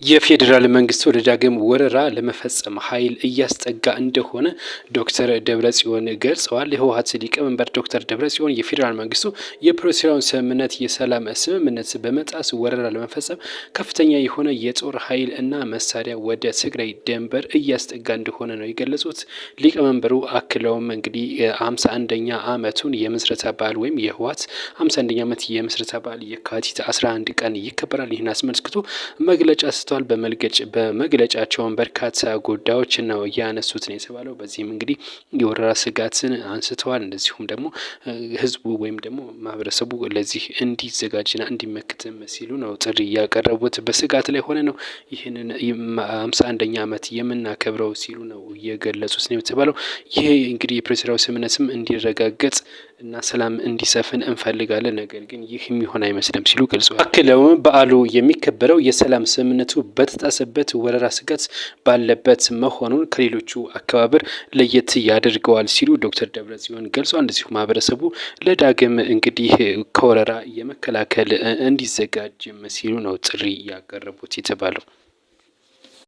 የፌዴራል መንግስት ወደ ዳግም ወረራ ለመፈጸም ኃይል እያስጠጋ እንደሆነ ዶክተር ደብረጽዮን ገልጸዋል። የህወሓት ሊቀመንበር ዶክተር ደብረጽዮን የፌዴራል መንግስቱ የፕሪቶሪያውን ስምምነት የሰላም ስምምነት በመጣስ ወረራ ለመፈጸም ከፍተኛ የሆነ የጦር ኃይል እና መሳሪያ ወደ ትግራይ ድንበር እያስጠጋ እንደሆነ ነው የገለጹት። ሊቀመንበሩ አክለውም እንግዲህ 51ኛ ዓመቱን የምስረታ በዓል ወይም የህወሓት 51ኛ ዓመት የምስረታ በዓል የካቲት 11 ቀን ይከበራል። ይህን አስመልክቶ መግለጫ በመግለጫቸውን በርካታ ጉዳዮች ነው ያነሱት ነው የተባለው። በዚህም እንግዲህ የወረራ ስጋትን አንስተዋል። እንደዚሁም ደግሞ ህዝቡ ወይም ደግሞ ማህበረሰቡ ለዚህ እንዲዘጋጅና እንዲመክትም ሲሉ ነው ጥሪ ያቀረቡት። በስጋት ላይ ሆነ ነው ይህንን 51ኛ ዓመት የምናከብረው ሲሉ ነው የገለጹት ነው የተባለው። ይሄ እንግዲህ የፕሪቶሪያው ስምምነትም እንዲረጋገጥ እና ሰላም እንዲሰፍን እንፈልጋለን፣ ነገር ግን ይህ የሚሆን አይመስልም ሲሉ ገልጸዋል። አክለውም በዓሉ የሚከበረው የሰላም ስምምነቱ በተጣሰበት ወረራ ስጋት ባለበት መሆኑን ከሌሎቹ አከባበር ለየት ያደርገዋል ሲሉ ዶክተር ደብረጽዮን ገልጸዋል። እንደዚሁ ማህበረሰቡ ለዳግም እንግዲህ ከወረራ የመከላከል እንዲዘጋጅም ሲሉ ነው ጥሪ ያቀረቡት የተባለው።